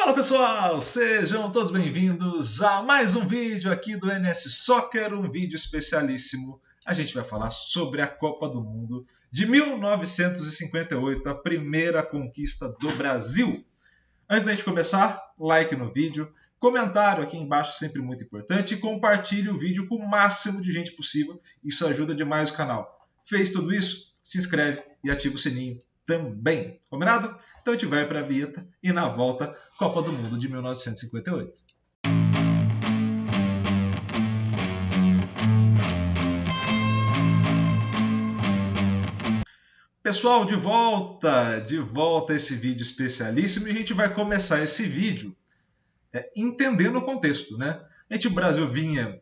Fala pessoal, sejam todos bem-vindos a mais um vídeo aqui do NS Soccer, um vídeo especialíssimo. A gente vai falar sobre a Copa do Mundo de 1958, a primeira conquista do Brasil. Antes da gente começar, like no vídeo, comentário aqui embaixo sempre muito importante e compartilhe o vídeo com o máximo de gente possível, isso ajuda demais o canal. Fez tudo isso? Se inscreve e ativa o sininho também, combinado? Então a gente vai para a vinheta e na volta, Copa do Mundo de 1958. Pessoal, de volta esse vídeo especialíssimo e a gente vai começar esse vídeo entendendo o contexto, né? O Brasil vinha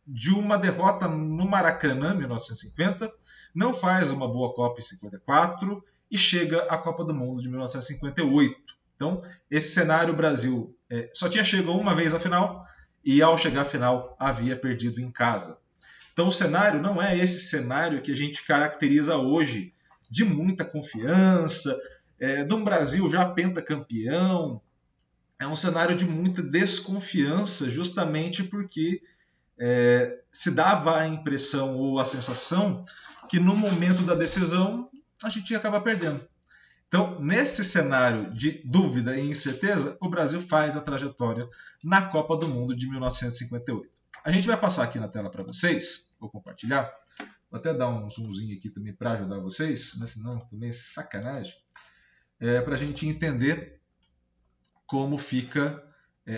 de uma derrota no Maracanã em 1950, não faz uma boa Copa em 54 e chega à Copa do Mundo de 1958. Então, esse cenário, o Brasil só tinha chegado uma vez à final e ao chegar à final havia perdido em casa. Então, o cenário não é esse cenário que a gente caracteriza hoje de muita confiança, de um Brasil já pentacampeão. É um cenário de muita desconfiança, justamente porque se dava a impressão ou a sensação que no momento da decisão a gente ia acabar perdendo. Então, nesse cenário de dúvida e incerteza, o Brasil faz a trajetória na Copa do Mundo de 1958. A gente vai passar aqui na tela para vocês, vou compartilhar, vou até dar um zoomzinho aqui também para ajudar vocês, né? Senão também é sacanagem, para a gente entender como fica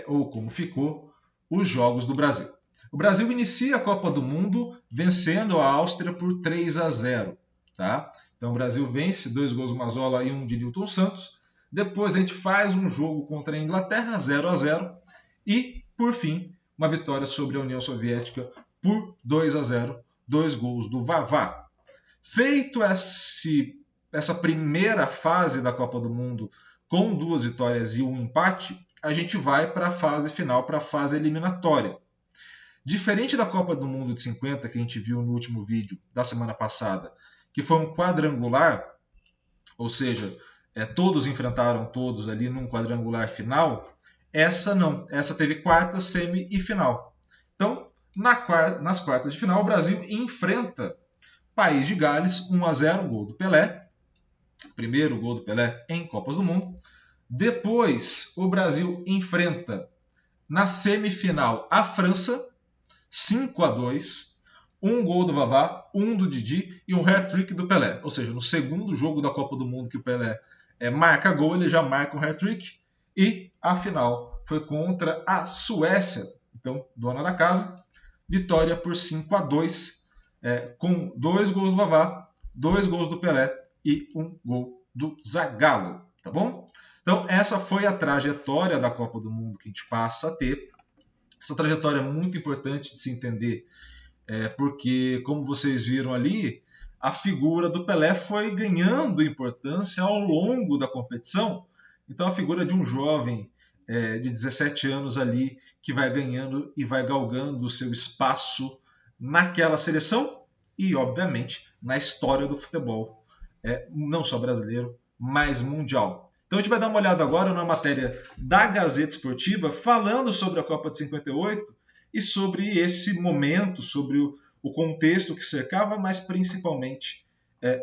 ou como ficou os jogos do Brasil. O Brasil inicia a Copa do Mundo vencendo a Áustria por 3-0. Tá? Então o Brasil vence, 2 gols do Mazzola e 1 de Nilton Santos. Depois a gente faz um jogo contra a Inglaterra, 0-0. E, por fim, uma vitória sobre a União Soviética por 2-0, 2 gols do Vavá. Feito essa primeira fase da Copa do Mundo com 2 vitórias e 1 empate, a gente vai para a fase final, para a fase eliminatória. Diferente da Copa do Mundo de 50, que a gente viu no último vídeo da semana passada, que foi um quadrangular, ou seja, todos enfrentaram todos ali num quadrangular final, essa não. Essa teve quarta, semi e final. Então, nas quartas de final, o Brasil enfrenta País de Gales, 1-0, gol do Pelé. Primeiro gol do Pelé em Copas do Mundo. Depois, o Brasil enfrenta na semifinal a França, 5-2, um gol do Vavá, 1 do Didi e um hat-trick do Pelé. Ou seja, no segundo jogo da Copa do Mundo que o Pelé marca gol, ele já marca um hat-trick. E a final foi contra a Suécia, então dona da casa, vitória por 5-2, com 2 gols do Vavá, 2 gols do Pelé e 1 gol do Zagallo, tá bom? Então essa foi a trajetória da Copa do Mundo que a gente passa a ter. Essa trajetória é muito importante de se entender, porque, como vocês viram ali, a figura do Pelé foi ganhando importância ao longo da competição. Então, a figura de um jovem de 17 anos ali, que vai ganhando e vai galgando o seu espaço naquela seleção e, obviamente, na história do futebol, não só brasileiro, mas mundial. Então a gente vai dar uma olhada agora na matéria da Gazeta Esportiva falando sobre a Copa de 58 e sobre esse momento, sobre o contexto que cercava, mas principalmente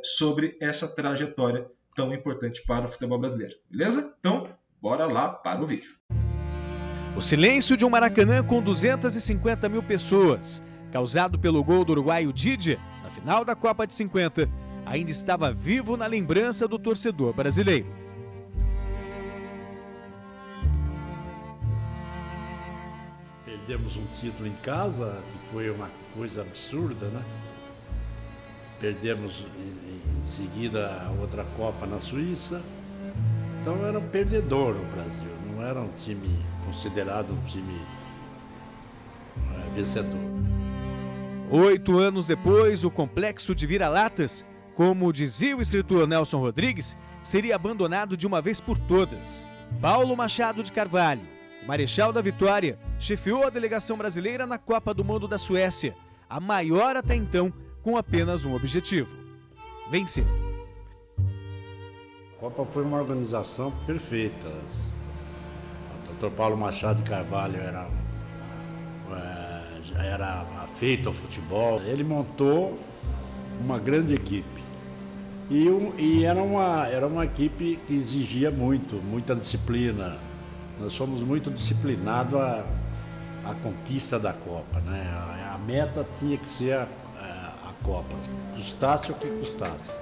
sobre essa trajetória tão importante para o futebol brasileiro. Beleza? Então, bora lá para o vídeo. O silêncio de um Maracanã com 250 mil pessoas, causado pelo gol do uruguaio Didi, na final da Copa de 50, ainda estava vivo na lembrança do torcedor brasileiro. Perdemos um título em casa, que foi uma coisa absurda, né? Perdemos em seguida a outra Copa na Suíça. Então era um perdedor o Brasil, não era um time considerado um time vencedor. 8 anos depois, o complexo de vira-latas, como dizia o escritor Nelson Rodrigues, seria abandonado de uma vez por todas. Paulo Machado de Carvalho, Marechal da Vitória, chefiou a delegação brasileira na Copa do Mundo da Suécia, a maior até então, com apenas um objetivo: vencer. A Copa foi uma organização perfeita. Dr. Paulo Machado de Carvalho era afeito ao futebol. Ele montou uma grande equipe. E era uma equipe que exigia muita disciplina. Nós fomos muito disciplinados a conquista da Copa, né? A meta tinha que ser a Copa, custasse o que custasse.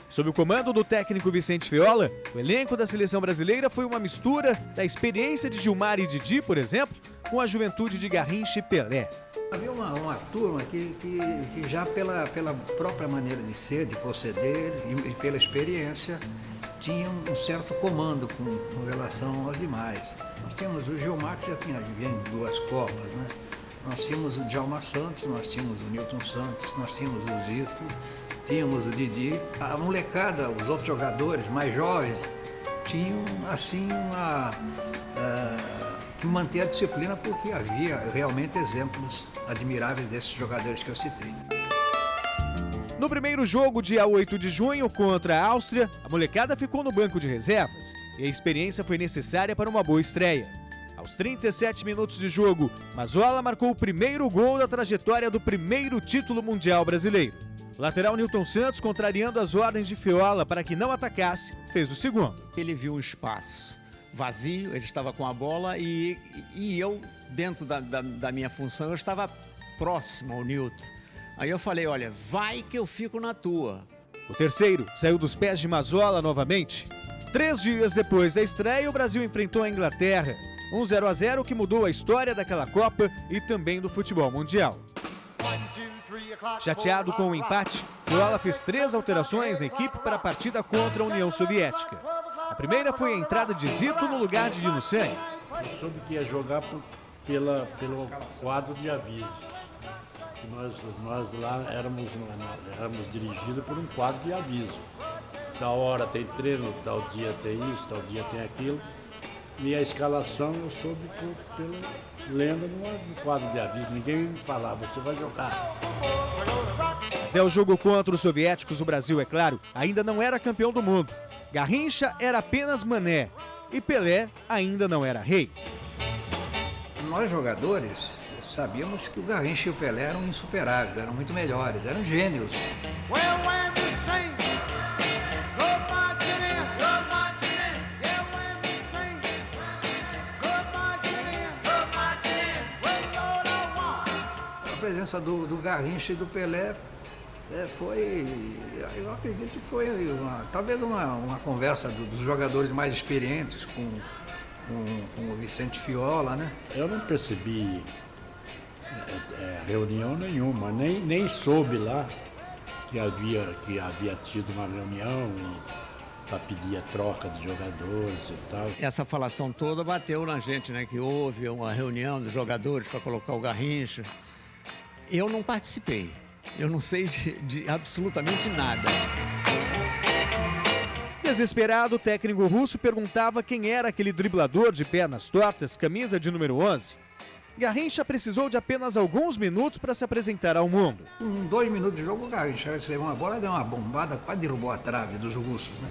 Sob o comando do técnico Vicente Feola, o elenco da seleção brasileira foi uma mistura da experiência de Gilmar e Didi, por exemplo, com a juventude de Garrincha e Pelé. Havia uma turma que já pela própria maneira de ser, de proceder e pela experiência, tinha um certo comando com relação aos demais. Nós tínhamos o Gilmar, que já tinha vivido em 2 Copas, né? Nós tínhamos o Djalma Santos, nós tínhamos o Nilton Santos, nós tínhamos o Zito, tínhamos o Didi. A molecada, os outros jogadores mais jovens, tinham assim que manter a disciplina, porque havia realmente exemplos admiráveis desses jogadores que eu citei. No primeiro jogo, dia 8 de junho, contra a Áustria, a molecada ficou no banco de reservas e a experiência foi necessária para uma boa estreia. Aos 37 minutos de jogo, Mazzola marcou o primeiro gol da trajetória do primeiro título mundial brasileiro. O lateral Nilton Santos, contrariando as ordens de Feola para que não atacasse, fez o segundo. Ele viu um espaço vazio, ele estava com a bola e eu, dentro da minha função, eu estava próximo ao Nilton. Aí eu falei, olha, vai que eu fico na tua. O terceiro saiu dos pés de Mazzola novamente. 3 dias depois da estreia, o Brasil enfrentou a Inglaterra. 0-0 que mudou a história daquela Copa e também do futebol mundial. Chateado com o empate, Feola fez 3 alterações na equipe para a partida contra a União Soviética. A primeira foi a entrada de Zito no lugar de Dino Sani. Eu soube que ia jogar pelo quadro de aviso. Nós lá éramos dirigidos por um quadro de aviso. Tal hora tem treino, tal dia tem isso, tal dia tem aquilo. E a escalação eu soube lendo no quadro de aviso. Ninguém me falava, você vai jogar. Até o jogo contra os soviéticos, o Brasil, é claro, ainda não era campeão do mundo. Garrincha era apenas mané e Pelé ainda não era rei. Nós jogadores sabíamos que o Garrincha e o Pelé eram insuperáveis, eram muito melhores, eram gênios. A presença do Garrincha e do Pelé eu acredito que foi talvez uma conversa dos jogadores mais experientes com o Vicente Feola, né? Eu não percebi reunião nenhuma, nem soube lá que havia tido uma reunião para pedir a troca de jogadores e tal. Essa falação toda bateu na gente, né? Que houve uma reunião dos jogadores para colocar o Garrincha. Eu não participei. Eu não sei de absolutamente nada. Desesperado, o técnico russo perguntava quem era aquele driblador de pernas tortas, camisa de número 11. Garrincha precisou de apenas alguns minutos para se apresentar ao mundo. Com 2 minutos de jogo, o Garrincha recebeu uma bola, deu uma bombada, quase derrubou a trave dos russos, né?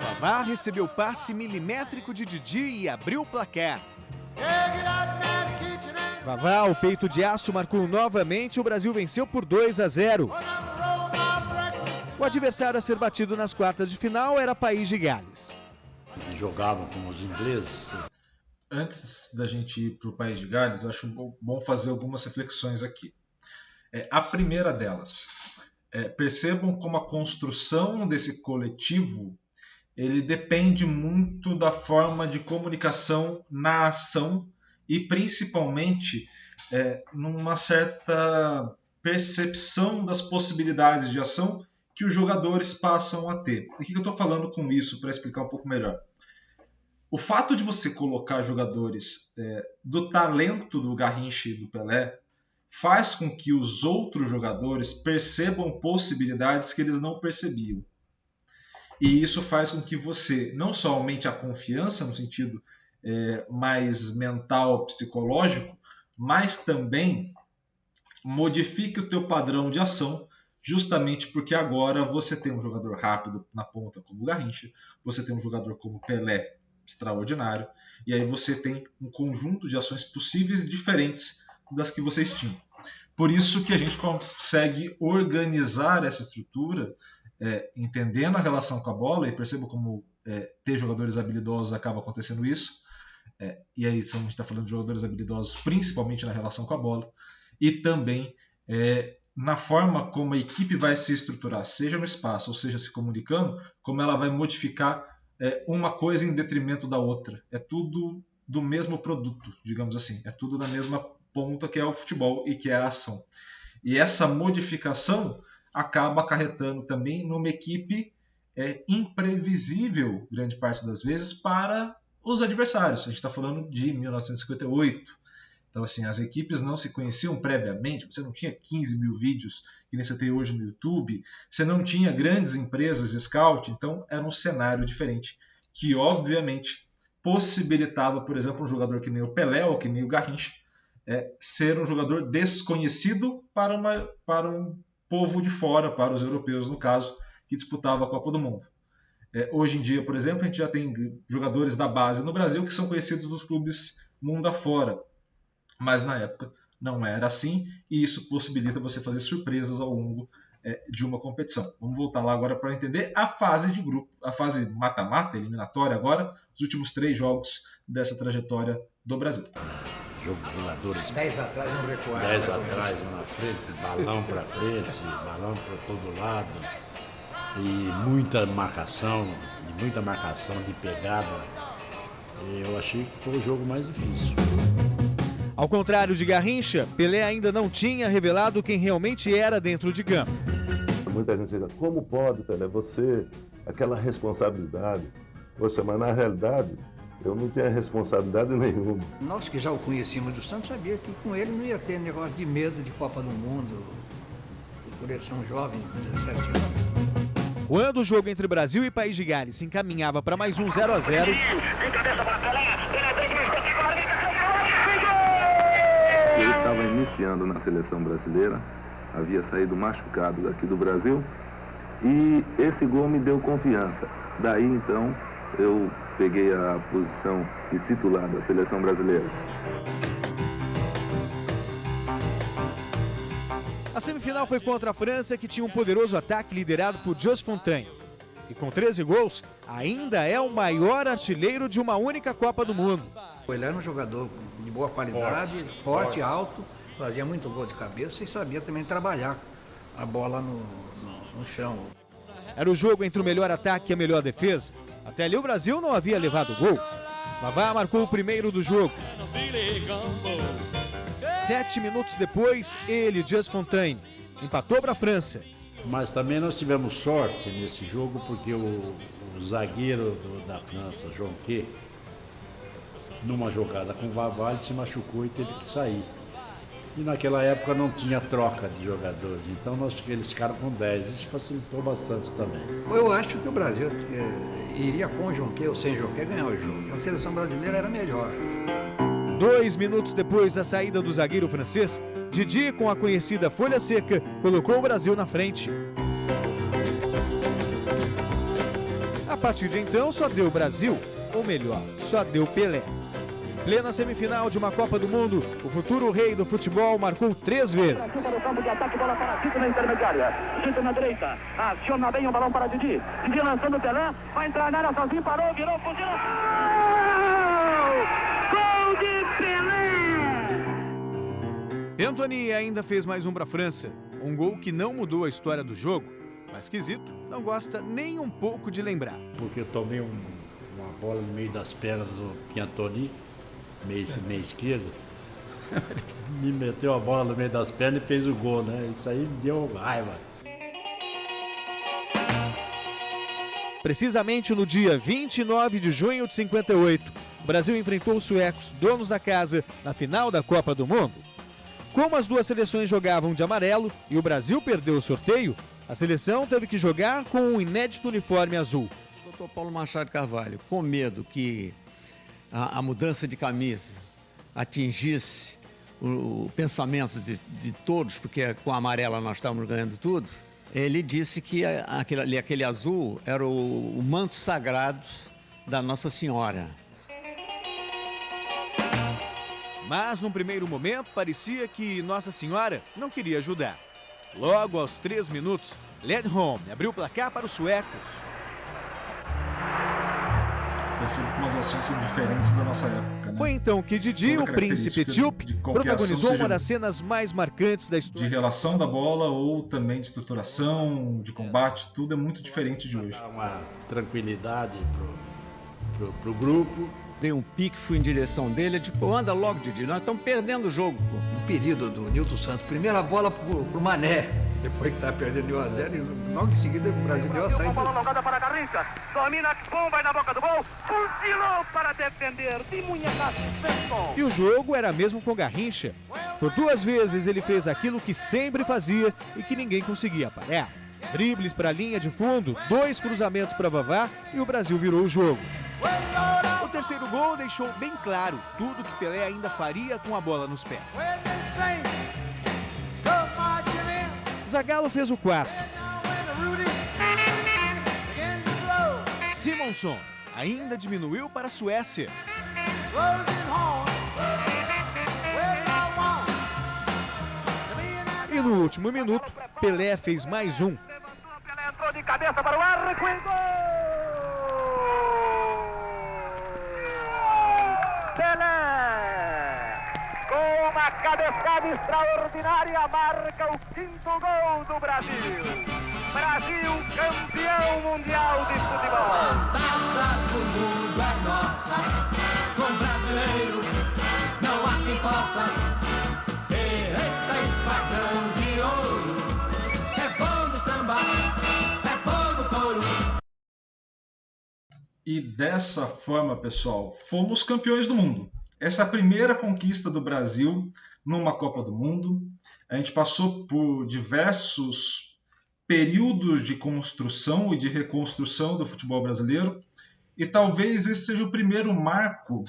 Vavá recebeu passe milimétrico de Didi e abriu o placar. Vavá, o peito de aço, marcou novamente e o Brasil venceu por 2-0. O adversário a ser batido nas quartas de final era País de Gales. E jogavam com os ingleses. Antes da gente ir para o País de Gales, eu acho bom fazer algumas reflexões aqui. A primeira delas, percebam como a construção desse coletivo ele depende muito da forma de comunicação na ação e principalmente numa certa percepção das possibilidades de ação que os jogadores passam a ter. O que eu estou falando com isso para explicar um pouco melhor? O fato de você colocar jogadores do talento do Garrincha e do Pelé faz com que os outros jogadores percebam possibilidades que eles não percebiam. E isso faz com que você não só aumente a confiança no sentido mais mental, psicológico, mas também modifique o teu padrão de ação justamente porque agora você tem um jogador rápido na ponta como o Garrincha, você tem um jogador como Pelé, extraordinário, e aí você tem um conjunto de ações possíveis diferentes das que vocês tinham. Por isso que a gente consegue organizar essa estrutura, entendendo a relação com a bola, e perceba como ter jogadores habilidosos acaba acontecendo isso, e aí a gente está falando de jogadores habilidosos principalmente na relação com a bola, e também na forma como a equipe vai se estruturar, seja no espaço, ou seja se comunicando, como ela vai modificar uma coisa em detrimento da outra. É tudo do mesmo produto, digamos assim, é tudo da mesma ponta que é o futebol e que é a ação. E essa modificação acaba acarretando também numa equipe imprevisível, grande parte das vezes, para os adversários. A gente está falando de 1958. Então, assim, as equipes não se conheciam previamente, você não tinha 15 mil vídeos que nem você tem hoje no YouTube, você não tinha grandes empresas de scout, então era um cenário diferente, que obviamente possibilitava, por exemplo, um jogador que nem o Pelé ou que nem o Garrincha, ser um jogador desconhecido para um povo de fora, para os europeus, no caso, que disputava a Copa do Mundo. Hoje em dia, por exemplo, a gente já tem jogadores da base no Brasil que são conhecidos dos clubes mundo afora, mas na época não era assim, e isso possibilita você fazer surpresas ao longo de uma competição. Vamos voltar lá agora para entender a fase de grupo, a fase mata-mata, eliminatória agora, os últimos 3 jogos dessa trajetória do Brasil. Jogadores 10 atrás, um recuar. 10 atrás, um na frente, balão para frente, balão para todo lado. E muita marcação de pegada. Eu achei que foi o jogo mais difícil. Ao contrário de Garrincha, Pelé ainda não tinha revelado quem realmente era dentro de campo. Muita gente diz, como pode, Pelé, você, aquela responsabilidade. Poxa, mas na realidade, eu não tinha responsabilidade nenhuma. Nós que já o conhecíamos do Santos, sabia que com ele não ia ter negócio de medo de Copa do Mundo, por ele ser um jovem de 17 anos. Quando o jogo entre Brasil e País de Gales se encaminhava para mais um 0-0... Ele estava iniciando na seleção brasileira, havia saído machucado daqui do Brasil, e esse gol me deu confiança. Daí então eu peguei a posição de titular da seleção brasileira. A semifinal foi contra a França, que tinha um poderoso ataque liderado por Just Fontaine. E com 13 gols, ainda é o maior artilheiro de uma única Copa do Mundo. Ele era um jogador de boa qualidade, forte, alto, fazia muito gol de cabeça e sabia também trabalhar a bola no chão. Era o jogo entre o melhor ataque e a melhor defesa. Até ali o Brasil não havia levado gol. Vavá marcou o primeiro do jogo. 7 minutos depois, ele, Just Fontaine, empatou para a França. Mas também nós tivemos sorte nesse jogo, porque o zagueiro da França, Jonquet, numa jogada com o Vavá, ele se machucou e teve que sair. E naquela época não tinha troca de jogadores, então eles ficaram com 10. Isso facilitou bastante também. Eu acho que o Brasil iria com o Jonquet ou sem Jonquet ganhar o jogo. A seleção brasileira era melhor. 2 minutos depois da saída do zagueiro francês, Didi, com a conhecida folha seca, colocou o Brasil na frente. A partir de então, só deu Brasil, ou melhor, só deu Pelé. Em plena semifinal de uma Copa do Mundo, o futuro rei do futebol marcou 3 vezes. Para o campo de ataque, bola para Tito na intermediária. Tito na direita, aciona bem o balão para Didi. Didi lançando o Pelé, vai entrar na área sozinho, parou, virou, fugiu. Gol de Pelé! Antony ainda fez mais um para a França, um gol que não mudou a história do jogo, mas que Zito não gosta nem um pouco de lembrar. Porque eu tomei uma bola no meio das pernas do Piantoni, meio esquerdo, me meteu a bola no meio das pernas e fez o gol, né? Isso aí me deu raiva. Precisamente no dia 29 de junho de 58, o Brasil enfrentou os suecos, donos da casa, na final da Copa do Mundo. Como as duas seleções jogavam de amarelo e o Brasil perdeu o sorteio, a seleção teve que jogar com um inédito uniforme azul. Dr. Paulo Machado de Carvalho, com medo que a mudança de camisa atingisse o pensamento de todos, porque com a amarela nós estávamos ganhando tudo, Ele disse que aquele azul era o manto sagrado da Nossa Senhora. Mas, num primeiro momento, parecia que Nossa Senhora não queria ajudar. Logo aos 3 minutos, Ledholm abriu o placar para os suecos. Umas ações são diferentes da nossa época, né? Foi então que Didi, o príncipe etíope, protagonizou uma das cenas mais marcantes da história. De relação da bola ou também de estruturação, de combate, tudo é muito diferente de hoje. Dá uma tranquilidade pro grupo. Dei um pique, fui em direção dele, tipo, anda logo, Didi, nós estamos perdendo o jogo. Um pedido do Nilton Santos, primeira bola pro Mané, depois que estava perdendo de 1-0, e logo em seguida o Brasil deu a saída. Bola alongada para Garrincha, domina, bom, vai na boca do gol, fuzilou para defender, de munhecaço, E o jogo era mesmo com Garrincha. Por 2 vezes ele fez aquilo que sempre fazia e que ninguém conseguia parar. Dribles para a linha de fundo, 2 cruzamentos para Vavá e o Brasil virou o jogo. O terceiro gol deixou bem claro tudo que Pelé ainda faria com a bola nos pés. Zagallo fez o 4. Simonson ainda diminuiu para a Suécia. E no último minuto, Pelé fez mais um. Pelé entrou de cabeça para o arco e gol! Pelé, com uma cabeçada extraordinária, marca o 5º gol do Brasil. Brasil, campeão mundial de futebol. Taça do mundo é nossa, com brasileiro não há quem possa. Eita, espadão de ouro, é bom do samba, é bom do couro. E dessa forma, pessoal, fomos campeões do mundo. Essa é a primeira conquista do Brasil numa Copa do Mundo. A gente passou por diversos períodos de construção e de reconstrução do futebol brasileiro. E talvez esse seja o primeiro marco,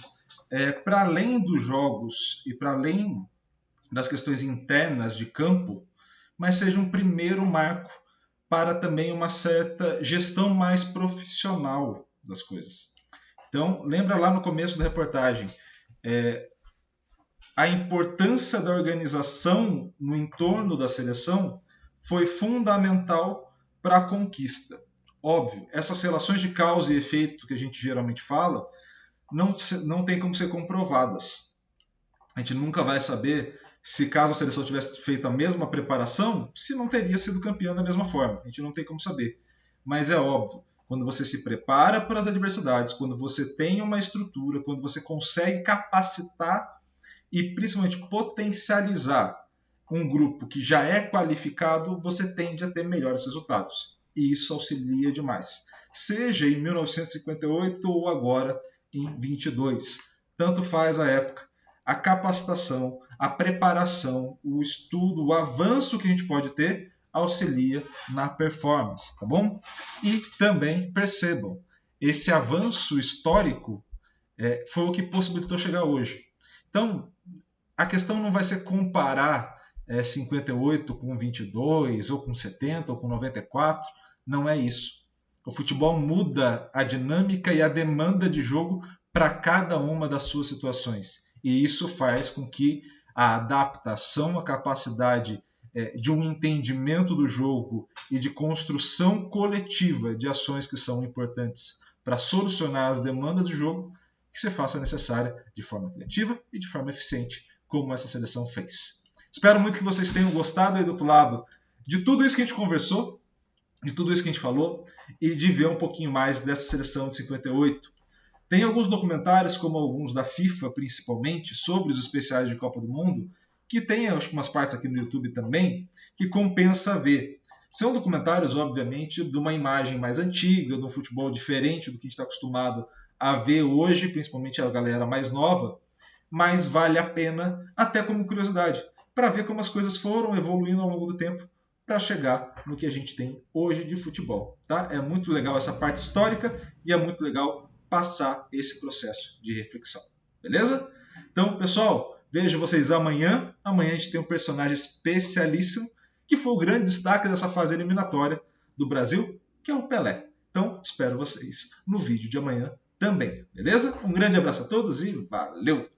para além dos jogos e para além das questões internas de campo, mas seja um primeiro marco para também uma certa gestão mais profissional das coisas. Então, lembra lá no começo da reportagem, a importância da organização no entorno da seleção foi fundamental para a conquista. Óbvio, essas relações de causa e efeito que a gente geralmente fala não tem como ser comprovadas. A gente nunca vai saber se caso a seleção tivesse feito a mesma preparação, se não teria sido campeã da mesma forma. A gente não tem como saber. Mas é óbvio, quando você se prepara para as adversidades, quando você tem uma estrutura, quando você consegue capacitar e principalmente potencializar um grupo que já é qualificado, você tende a ter melhores resultados. E isso auxilia demais. Seja em 1958 ou agora em 22. Tanto faz a época. A capacitação, a preparação, o estudo, o avanço que a gente pode ter auxilia na performance, tá bom? E também percebam, esse avanço histórico foi o que possibilitou chegar hoje. Então, a questão não vai ser comparar 58 com 22, ou com 70, ou com 94, não é isso. O futebol muda a dinâmica e a demanda de jogo para cada uma das suas situações. E isso faz com que a adaptação, a capacidade de um entendimento do jogo e de construção coletiva de ações que são importantes para solucionar as demandas do jogo, que se faça necessária de forma criativa e de forma eficiente, como essa seleção fez. Espero muito que vocês tenham gostado aí do outro lado de tudo isso que a gente conversou, de tudo isso que a gente falou, e de ver um pouquinho mais dessa seleção de 58. Tem alguns documentários, como alguns da FIFA principalmente, sobre os especiais de Copa do Mundo, que tem, acho que umas partes aqui no YouTube também, que compensa ver. São documentários, obviamente, de uma imagem mais antiga, de um futebol diferente do que a gente está acostumado a ver hoje, principalmente a galera mais nova, mas vale a pena, até como curiosidade, para ver como as coisas foram evoluindo ao longo do tempo para chegar no que a gente tem hoje de futebol. Tá? É muito legal essa parte histórica e é muito legal passar esse processo de reflexão. Beleza? Então, pessoal, vejo vocês amanhã. Amanhã a gente tem um personagem especialíssimo que foi o grande destaque dessa fase eliminatória do Brasil, que é o Pelé. Então, espero vocês no vídeo de amanhã também, beleza? Um grande abraço a todos e valeu!